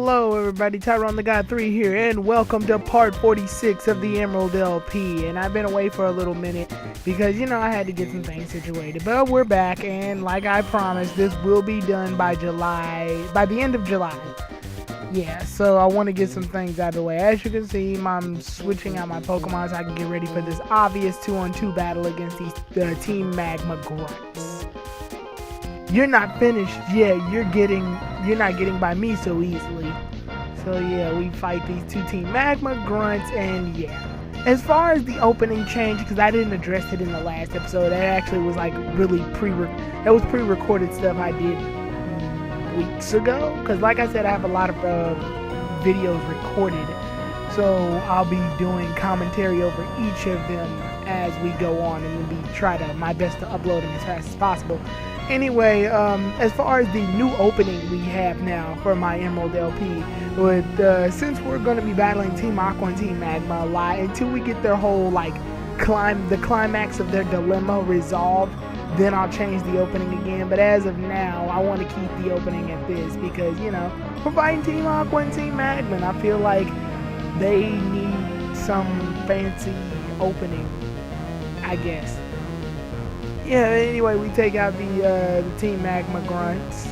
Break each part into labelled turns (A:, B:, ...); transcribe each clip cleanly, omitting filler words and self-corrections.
A: Hello everybody, Tyrone the God 3 here, and welcome to part 46 of the Emerald LP. And I've been away for a little minute because, I had to get some things situated. But we're back, and like I promised, this will be done by the end of July. Yeah, so I want to get some things out of the way. As you can see, I'm switching out my Pokemon so I can get ready for this obvious 2-on-2 battle against these Team Magma grunts. You're not finished yet. You're not getting by me so easily. So yeah, we fight these two Team Magma grunts, and yeah. As far as the opening change, because I didn't address it in the last episode, that actually was like really pre-recorded stuff I did weeks ago. Because like I said, I have a lot of videos recorded, so I'll be doing commentary over each of them as we go on, and we'll be trying my best to upload them as fast as possible. Anyway, as far as the new opening we have now for my Emerald LP, since we're going to be battling Team Aqua and Team Magma a lot, until we get their whole, the climax of their dilemma resolved, then I'll change the opening again. But as of now, I want to keep the opening at this because, we're fighting Team Aqua and Team Magma, and I feel like they need some fancy opening, I guess. Yeah, anyway, we take out the Team Magma grunts.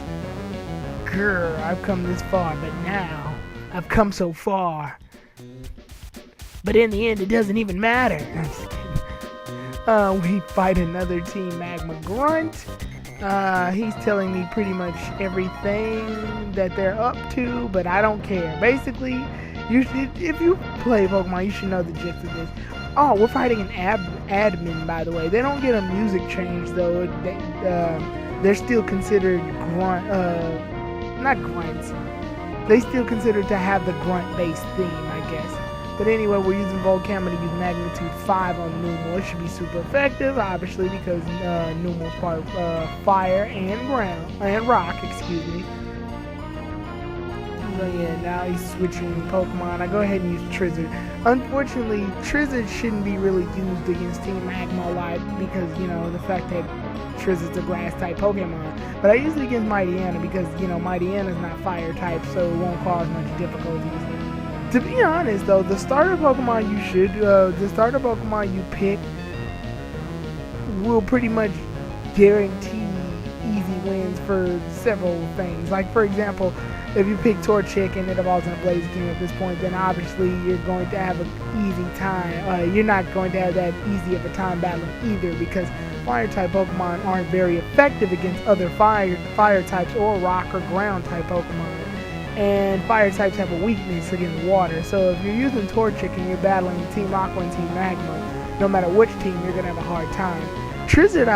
A: Grr, I've come this far, but now I've come so far. But in the end, it doesn't even matter. I'm just kidding. We fight another Team Magma grunt. He's telling me pretty much everything that they're up to, but I don't care. Basically, if you play Pokemon, you should know the gist of this. Oh, we're fighting an admin, by the way. They don't get a music change, though. They're still considered not grunts. They still considered to have the grunt-based theme, I guess. But anyway, we're using Volcamma to use Magnitude 5 on Numel. It should be super effective, obviously, because Numel's part fire and rock, excuse me. So yeah, now he's switching Pokemon. I go ahead and use Trizzard. Unfortunately, Trizzard shouldn't be really used against Team Magma a lot because, the fact that Trizzard's a grass-type Pokemon. But I use it against Mightyena because, Mightyena's not fire-type, so it won't cause much difficulties. To be honest, though, the starter Pokemon you pick will pretty much guarantee easy wins for several things. Like, for example, if you pick Torchic and it evolves in a Blaziken at this point, then obviously you're going to have an easy time. You're not going to have that easy of a time battling either because fire-type Pokemon aren't very effective against other fire types or rock or ground-type Pokemon. And fire types have a weakness against water. So if you're using Torchic and you're battling Team Aqua and Team Magma, no matter which team, you're going to have a hard time. Trizzard,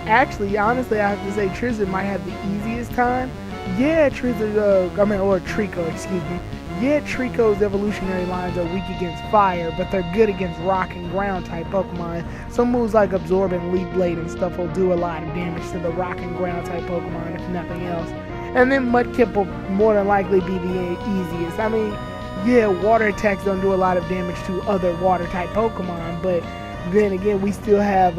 A: honestly, I have to say Trizzard might have the easiest time. Yeah, Trico, excuse me. Yeah, Trico's evolutionary lines are weak against fire, but they're good against rock and ground type Pokemon. Some moves like Absorb and Leaf Blade and stuff will do a lot of damage to the rock and ground type Pokemon, if nothing else. And then Mudkip will more than likely be the easiest. I mean, yeah, water attacks don't do a lot of damage to other water type Pokemon, but then again, we still have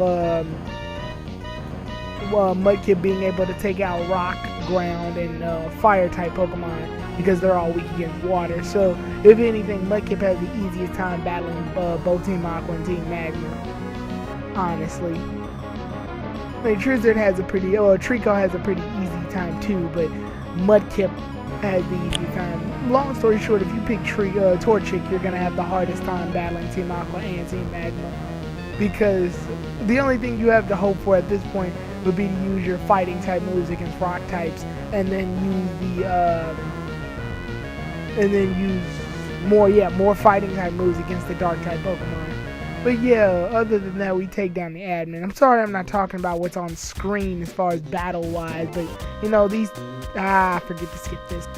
A: Mudkip being able to take out rock, ground, and fire type Pokemon because they're all weak against water. So if anything, Mudkip has the easiest time battling both Team Aqua and Team Magma, honestly. I mean, Trico has a pretty easy time too, but Mudkip has the easy time. Long story short, if you pick Torchic, you're gonna have the hardest time battling Team Aqua and Team Magma because the only thing you have to hope for at this point would be to use your fighting type moves against rock types, and then use more fighting type moves against the dark type Pokemon. But yeah, other than that, we take down the admin. I'm sorry I'm not talking about what's on screen as far as battle-wise, but, I forget to skip this.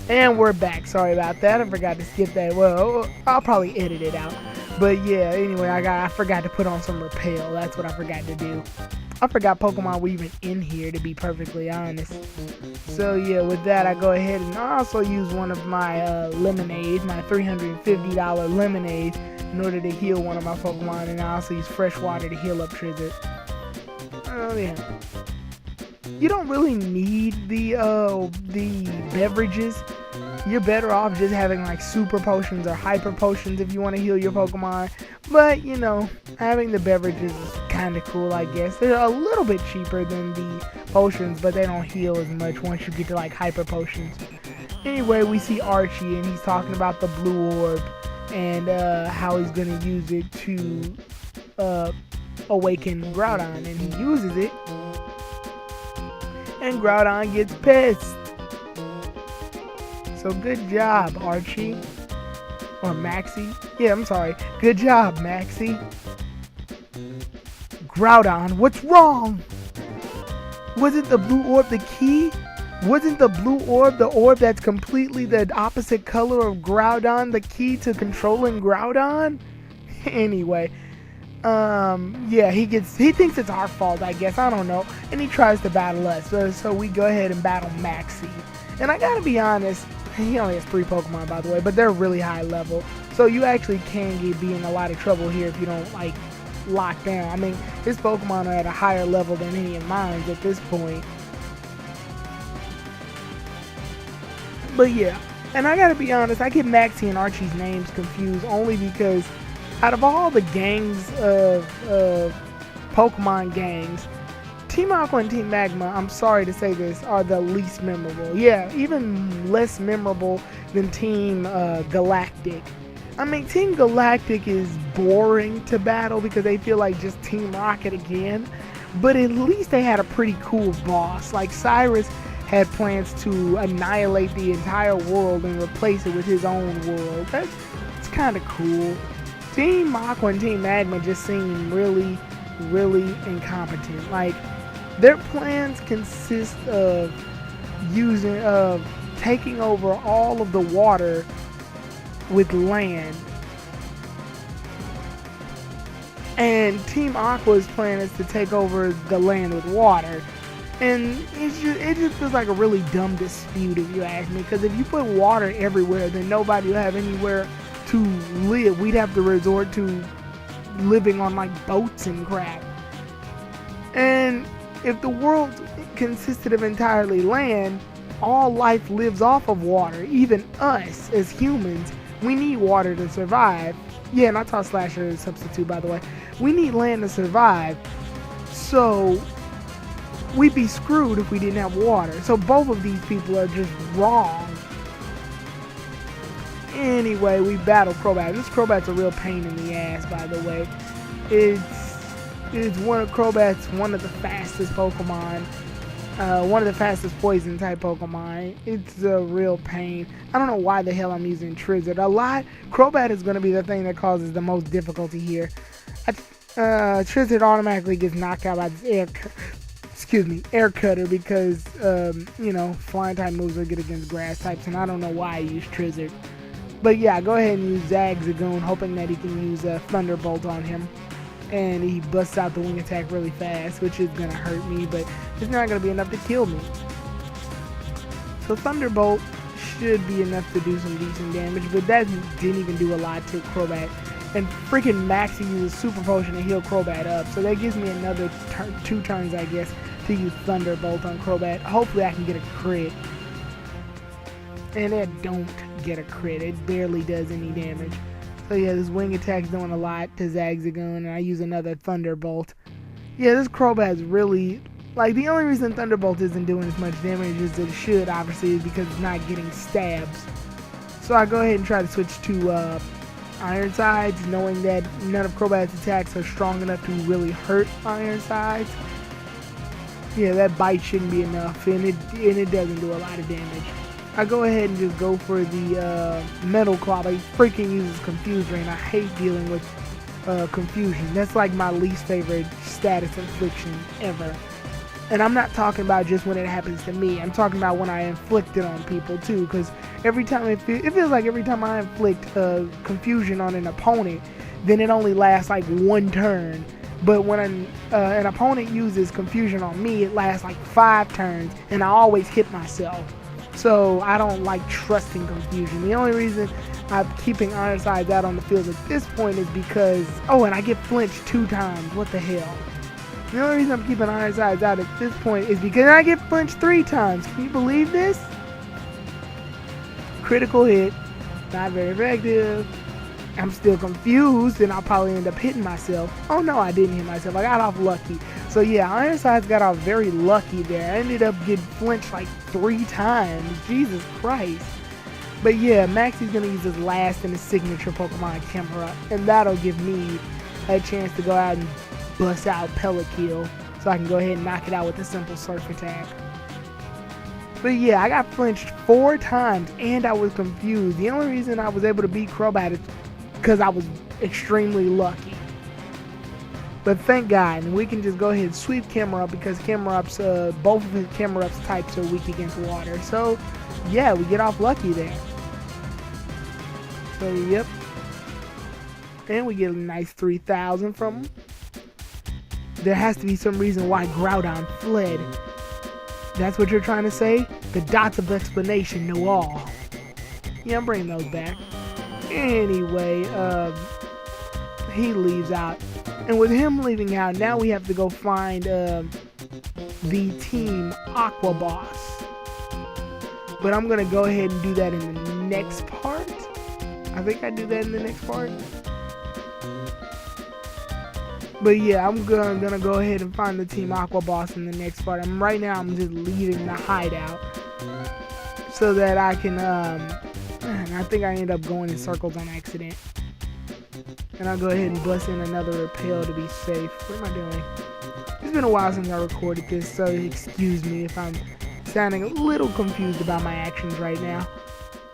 A: And we're back. Sorry about that. I forgot to skip that. Well, I'll probably edit it out. But yeah, anyway, I forgot to put on some Repel. That's what I forgot to do. I forgot Pokemon were even in here, to be perfectly honest. So yeah, with that, I go ahead and also use one of my lemonades, my $350 lemonade, in order to heal one of my Pokemon, and I also use fresh water to heal up Trizzard. Oh yeah. You don't really need the beverages. you're better off just having like super potions or hyper potions if you want to heal your Pokemon. But you know, having the beverages is kind of cool, I guess. They're a little bit cheaper than the potions, but they don't heal as much once you get to like hyper potions. Anyway, we see Archie and he's talking about the blue orb and how he's gonna use it to awaken Groudon, and he uses it and Groudon gets pissed. So good job, Archie. Or Maxie. Yeah, I'm sorry. Good job, Maxie. Groudon, what's wrong? Wasn't the blue orb the key? Wasn't the blue orb the orb that's completely the opposite color of Groudon the key to controlling Groudon? Anyway, yeah, he thinks it's our fault, I guess. I don't know. And he tries to battle us. So we go ahead and battle Maxie. And I gotta be honest, he only has 3 Pokemon, by the way, but they're really high level. So you actually can be in a lot of trouble here if you don't, like, lock down. I mean, his Pokemon are at a higher level than any of mine at this point. But yeah, and I gotta be honest, I get Maxie and Archie's names confused only because out of all the gangs of Pokemon gangs, Team Aqua and Team Magma, I'm sorry to say this, are the least memorable. Yeah, even less memorable than Team Galactic. I mean, Team Galactic is boring to battle because they feel like just Team Rocket again. But at least they had a pretty cool boss. Like Cyrus had plans to annihilate the entire world and replace it with his own world. It's kind of cool. Team Aqua and Team Magma just seem really, really incompetent. Like, their plans consist of taking over all of the water with land. And Team Aqua's plan is to take over the land with water. And it just feels like a really dumb dispute if you ask me. Because if you put water everywhere, then nobody will have anywhere to live. We'd have to resort to living on like boats and crap. And if the world consisted of entirely land, all life lives off of water. Even us as humans, we need water to survive. Yeah, and I taught Slasher as a substitute, by the way. We need land to survive. So we'd be screwed if we didn't have water. So both of these people are just wrong. Anyway, we battle Crobat. This Crobat's a real pain in the ass, by the way. It's one of Crobat's one of the fastest Pokemon. One of the fastest poison type Pokemon. It's a real pain. I don't know why the hell I'm using Trizzard. Crobat is going to be the thing that causes the most difficulty here. Trizzard automatically gets knocked out by this air cutter because, you know, flying type moves are good against grass types, and I don't know why I use Trizzard. But yeah, go ahead and use Zagzagoon, hoping that he can use a Thunderbolt on him. And he busts out the wing attack really fast, which is going to hurt me, but it's not going to be enough to kill me. So Thunderbolt should be enough to do some decent damage, but that didn't even do a lot to Crobat. And freaking Maxie uses Super Potion to heal Crobat up, so that gives me another 2 turns, I guess, to use Thunderbolt on Crobat. Hopefully I can get a crit. And it don't get a crit. It barely does any damage. So yeah, this wing attack's doing a lot to Zagzagoon, and I use another Thunderbolt. Yeah, this Crobat's really, like, the only reason Thunderbolt isn't doing as much damage as it should, obviously, is because it's not getting stabs. So I go ahead and try to switch to Ironsides, knowing that none of Crobat's attacks are strong enough to really hurt Ironsides. Yeah, that bite shouldn't be enough, and it doesn't do a lot of damage. I go ahead and just go for the Metal Claw, but he freaking uses Confuse Ray, and I hate dealing with confusion. That's like my least favorite status infliction ever. And I'm not talking about just when it happens to me. I'm talking about when I inflict it on people too, because every time it feels like every time I inflict confusion on an opponent, then it only lasts like 1 turn. But when an opponent uses confusion on me, it lasts like 5 turns, and I always hit myself. So I don't like trusting confusion. The only reason I'm keeping Ironsides out on the field at this point is because, oh, and I get Flinch 2 times. What the hell? The only reason I'm keeping Ironsides out at this point is because I get Flinch 3 times. Can you believe this? critical hit. Not very effective. I'm still confused, and I'll probably end up hitting myself. Oh no, I didn't hit myself. I got off lucky. So yeah, Ironsides got off very lucky there. I ended up getting flinched like 3 times. Jesus Christ. But yeah, Maxie's gonna use his last and his signature Pokemon, Chemera, and that'll give me a chance to go out and bust out Pelakil, so I can go ahead and knock it out with a simple Surf Attack. But yeah, I got flinched 4 times, and I was confused. The only reason I was able to beat Crobat is because I was extremely lucky. But thank God, and we can just go ahead and sweep Camerupt because Camerupt's, both of his Camerupt's types are weak against water. So yeah, we get off lucky there. So yep. And we get a nice 3,000 from him. There has to be some reason why Groudon fled. That's what you're trying to say? The dots of explanation know all. Yeah, I'm bringing those back. Anyway, he leaves out. And with him leaving out, now we have to go find the Team Aqua boss. But I'm going to go ahead and do that in the next part. I think I do that in the next part. But yeah, I'm gonna go ahead and find the Team Aqua boss in the next part. Right now I'm just leaving the hideout so that I can, and I think I end up going in circles on accident. And I'll go ahead and bust in another repel to be safe. What am I doing? It's been a while since I recorded this, so excuse me if I'm sounding a little confused about my actions right now.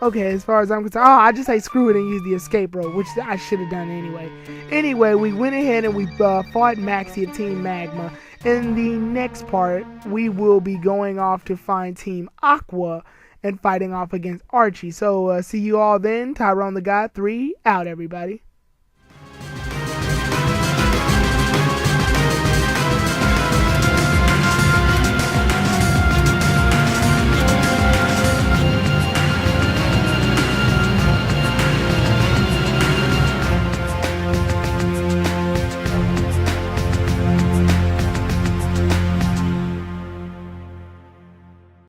A: Okay, as far as I'm concerned, I just say screw it and use the escape rope, which I should have done anyway. Anyway, we went ahead and we fought Maxie of Team Magma. In the next part, we will be going off to find Team Aqua and fighting off against Archie. So, see you all then. Tyrone the God 3, out everybody.